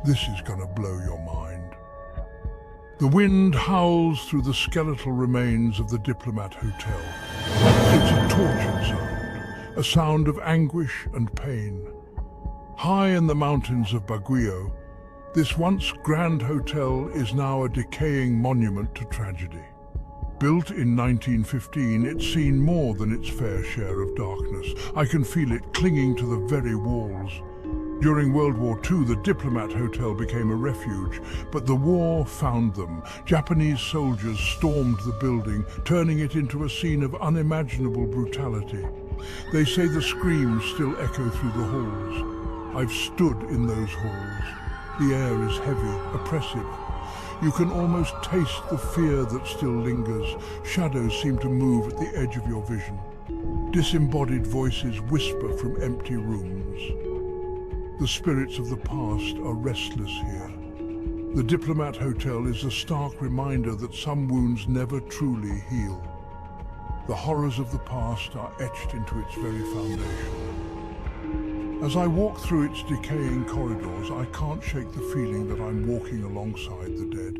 This is gonna blow your mind. The wind howls through the skeletal remains of the Diplomat Hotel. It's a tortured sound, a sound of anguish and pain. High in the mountains of Baguio, this once grand hotel is now a decaying monument to tragedy. Built in 1915, it's seen more than its fair share of darkness. I can feel it clinging to the very walls. During World War II, the Diplomat Hotel became a refuge, but the war found them. Japanese soldiers stormed the building, turning it into a scene of unimaginable brutality. They say the screams still echo through the halls. I've stood in those halls. The air is heavy, oppressive. You can almost taste the fear that still lingers. Shadows seem to move at the edge of your vision. Disembodied voices whisper from empty rooms. The spirits of the past are restless here. The Diplomat Hotel is a stark reminder that some wounds never truly heal. The horrors of the past are etched into its very foundation. As I walk through its decaying corridors, I can't shake the feeling that I'm walking alongside the dead.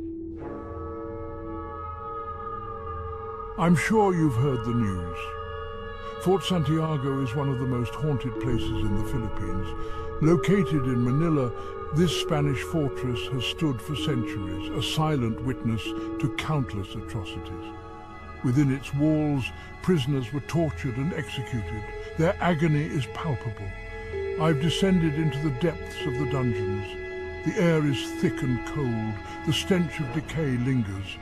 I'm sure you've heard the news. Fort Santiago is one of the most haunted places in the Philippines. Located in Manila, this Spanish fortress has stood for centuries, a silent witness to countless atrocities. Within its walls, prisoners were tortured and executed. Their agony is palpable. I've descended into the depths of the dungeons. The air is thick and cold. The stench of decay lingers,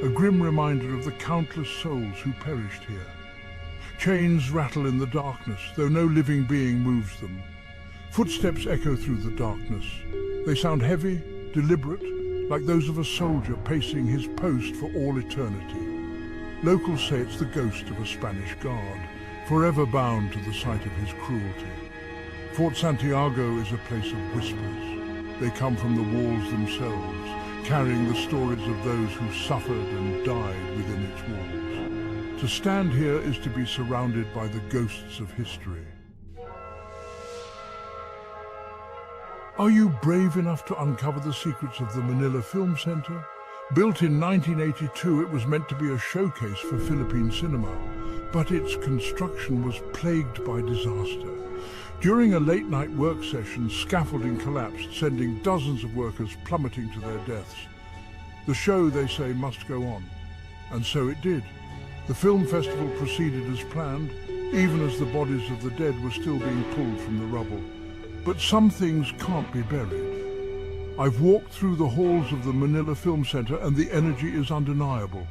a grim reminder of the countless souls who perished here. Chains rattle in the darkness, though no living being moves them. Footsteps echo through the darkness. They sound heavy, deliberate, like those of a soldier pacing his post for all eternity. Locals say it's the ghost of a Spanish guard, forever bound to the site of his cruelty. Fort Santiago is a place of whispers. They come from the walls themselves, carrying the stories of those who suffered and died within its walls. To stand here is to be surrounded by the ghosts of history. Are you brave enough to uncover the secrets of the Manila Film Center? Built in 1982, it was meant to be a showcase for Philippine cinema, but its construction was plagued by disaster. During a late-night work session, scaffolding collapsed, sending dozens of workers plummeting to their deaths. The show, they say, must go on. And so it did. The film festival proceeded as planned, even as the bodies of the dead were still being pulled from the rubble. But some things can't be buried. I've walked through the halls of the Manila Film Center and the energy is undeniable.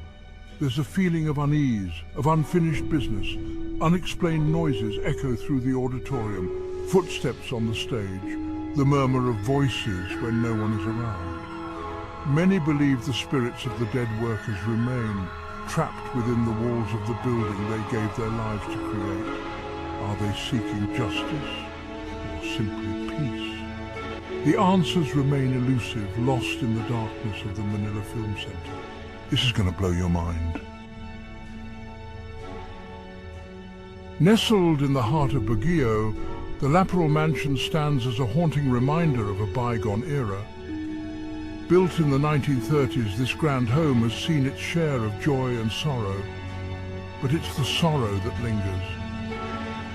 There's a feeling of unease, of unfinished business. Unexplained noises echo through the auditorium, footsteps on the stage, the murmur of voices when no one is around. Many believe the spirits of the dead workers remain, trapped within the walls of the building they gave their lives to create. Are they seeking justice? Simply peace? The answers remain elusive, lost in the darkness of the Manila Film Center. This is going to blow your mind. Nestled in the heart of Baguio, the Laperal Mansion stands as a haunting reminder of a bygone era. Built in the 1930s, this grand home has seen its share of joy and sorrow, but it's the sorrow that lingers.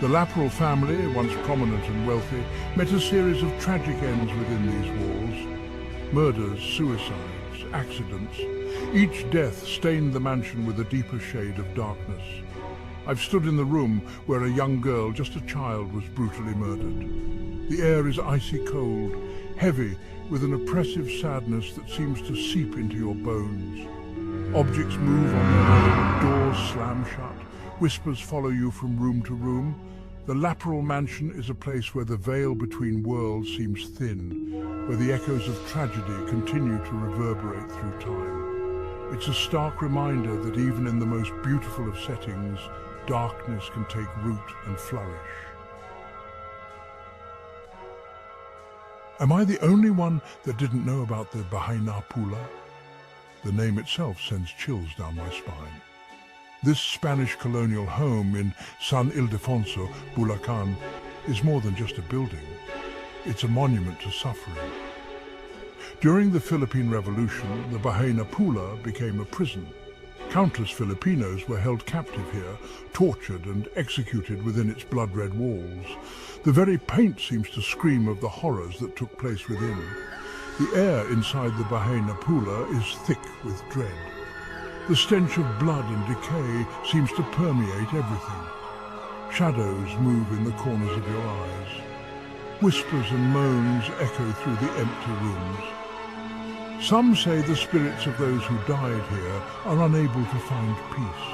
The Laperal family, once prominent and wealthy, met a series of tragic ends within these walls. Murders, suicides, accidents. Each death stained the mansion with a deeper shade of darkness. I've stood in the room where a young girl, just a child, was brutally murdered. The air is icy cold, heavy, with an oppressive sadness that seems to seep into your bones. Objects move on their own, doors slam shut, whispers follow you from room to room. The Laperal Mansion is a place where the veil between worlds seems thin, where the echoes of tragedy continue to reverberate through time. It's a stark reminder that even in the most beautiful of settings, darkness can take root and flourish. Am I the only one that didn't know about the Bahay na Pula? The name itself sends chills down my spine. This Spanish colonial home in San Ildefonso, Bulacan, is more than just a building. It's a monument to suffering. During the Philippine Revolution, the Bahay na Pula became a prison. Countless Filipinos were held captive here, tortured and executed within its blood-red walls. The very paint seems to scream of the horrors that took place within. The air inside the Bahay na Pula is thick with dread. The stench of blood and decay seems to permeate everything. Shadows move in the corners of your eyes. Whispers and moans echo through the empty rooms. Some say the spirits of those who died here are unable to find peace.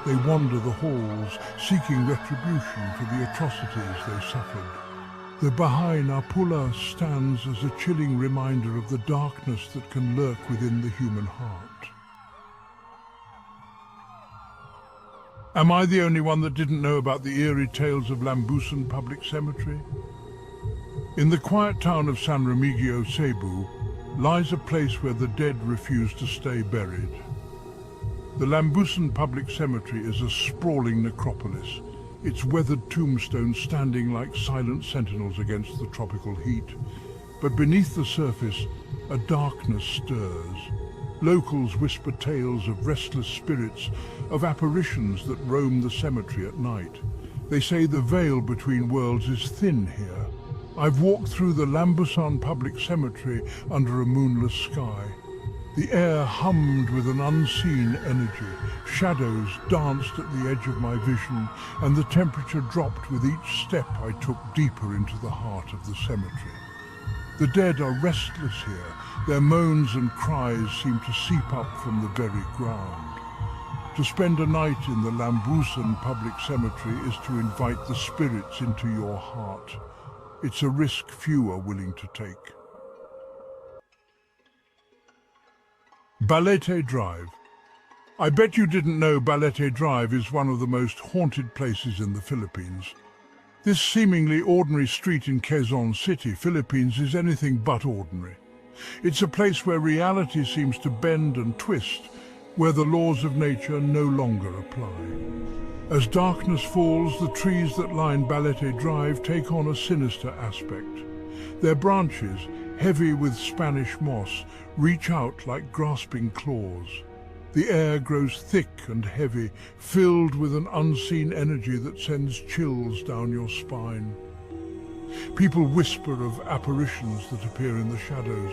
They wander the halls, seeking retribution for the atrocities they suffered. The Bahay na Pula stands as a chilling reminder of the darkness that can lurk within the human heart. Am I the only one that didn't know about the eerie tales of Lambusan Public Cemetery? In the quiet town of San Remigio, Cebu, lies a place where the dead refuse to stay buried. The Lambusan Public Cemetery is a sprawling necropolis, its weathered tombstones standing like silent sentinels against the tropical heat. But beneath the surface, a darkness stirs. Locals whisper tales of restless spirits, of apparitions that roam the cemetery at night. They say the veil between worlds is thin here. I've walked through the Lambusan Public Cemetery under a moonless sky. The air hummed with an unseen energy. Shadows danced at the edge of my vision, and the temperature dropped with each step I took deeper into the heart of the cemetery. The dead are restless here. Their moans and cries seem to seep up from the very ground. To spend a night in the Lambusan Public Cemetery is to invite the spirits into your heart. It's a risk few are willing to take. Balete Drive. I bet you didn't know Balete Drive is one of the most haunted places in the Philippines. This seemingly ordinary street in Quezon City, Philippines, is anything but ordinary. It's a place where reality seems to bend and twist, where the laws of nature no longer apply. As darkness falls, the trees that line Balete Drive take on a sinister aspect. Their branches, heavy with Spanish moss, reach out like grasping claws. The air grows thick and heavy, filled with an unseen energy that sends chills down your spine. People whisper of apparitions that appear in the shadows,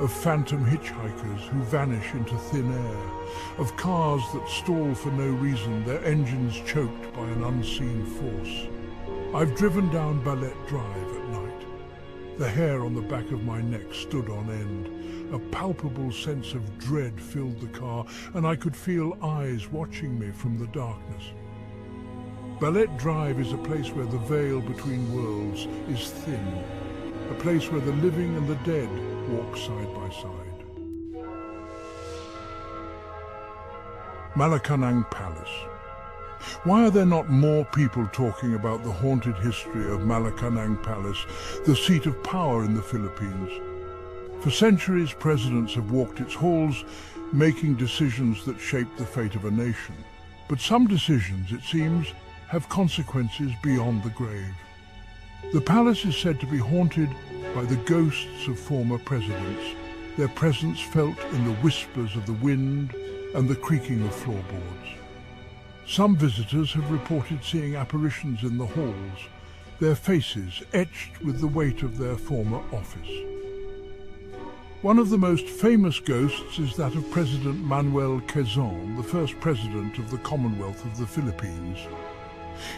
of phantom hitchhikers who vanish into thin air, of cars that stall for no reason, their engines choked by an unseen force. I've driven down Balete Drive at night. The hair on the back of my neck stood on end. A palpable sense of dread filled the car, and I could feel eyes watching me from the darkness. Balete Drive is a place where the veil between worlds is thin, a place where the living and the dead walk side by side. Malacañang Palace. Why are there not more people talking about the haunted history of Malacañang Palace, the seat of power in the Philippines? For centuries, presidents have walked its halls, making decisions that shape the fate of a nation. But some decisions, it seems, have consequences beyond the grave. The palace is said to be haunted by the ghosts of former presidents, their presence felt in the whispers of the wind and the creaking of floorboards. Some visitors have reported seeing apparitions in the halls, their faces etched with the weight of their former office. One of the most famous ghosts is that of President Manuel Quezon, the first president of the Commonwealth of the Philippines.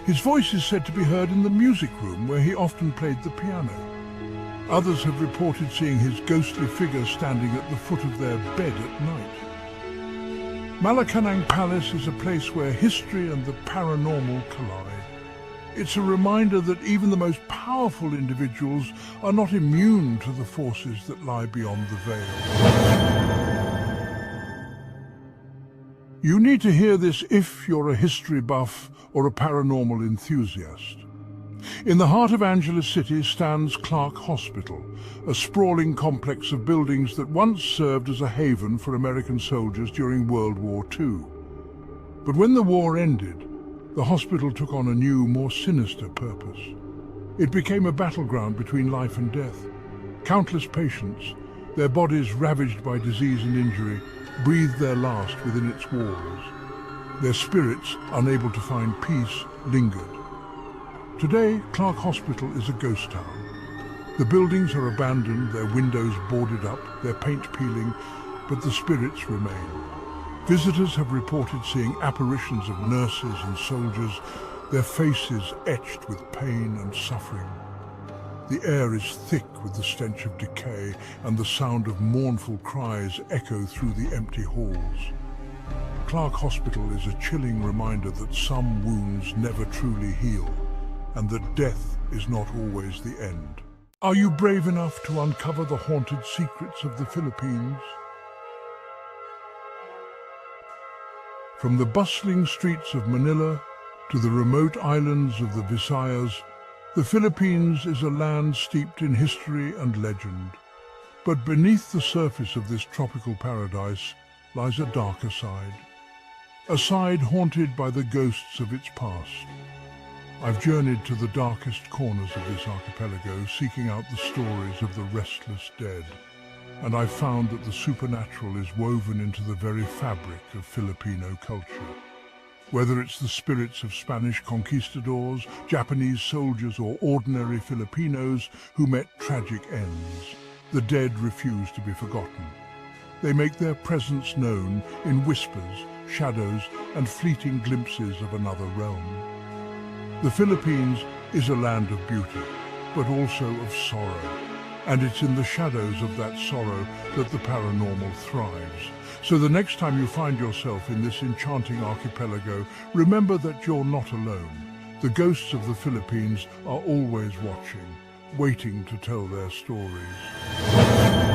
His voice is said to be heard in the music room, where he often played the piano. Others have reported seeing his ghostly figure standing at the foot of their bed at night. Malacañang Palace is a place where history and the paranormal collide. It's a reminder that even the most powerful individuals are not immune to the forces that lie beyond the veil. You need to hear this if you're a history buff or a paranormal enthusiast. In the heart of Angeles City stands Clark Hospital, a sprawling complex of buildings that once served as a haven for American soldiers during World War II. But when the war ended, the hospital took on a new, more sinister purpose. It became a battleground between life and death. Countless patients, Their bodies, ravaged by disease and injury, breathed their last within its walls. Their spirits, unable to find peace, lingered. Today, Clark Hospital is a ghost town. The buildings are abandoned, their windows boarded up, their paint peeling, but the spirits remain. Visitors have reported seeing apparitions of nurses and soldiers, their faces etched with pain and suffering. The air is thick with the stench of decay, and the sound of mournful cries echo through the empty halls. Clark Hospital is a chilling reminder that some wounds never truly heal, and that death is not always the end. Are you brave enough to uncover the haunted secrets of the Philippines? From the bustling streets of Manila to the remote islands of the Visayas, the Philippines is a land steeped in history and legend. But beneath the surface of this tropical paradise lies a darker side. A side haunted by the ghosts of its past. I've journeyed to the darkest corners of this archipelago, seeking out the stories of the restless dead. And I've found that the supernatural is woven into the very fabric of Filipino culture. Whether it's the spirits of Spanish conquistadors, Japanese soldiers, or ordinary Filipinos who met tragic ends, the dead refuse to be forgotten. They make their presence known in whispers, shadows, and fleeting glimpses of another realm. The Philippines is a land of beauty, but also of sorrow. And it's in the shadows of that sorrow that the paranormal thrives. So the next time you find yourself in this enchanting archipelago, remember that you're not alone. The ghosts of the Philippines are always watching, waiting to tell their stories.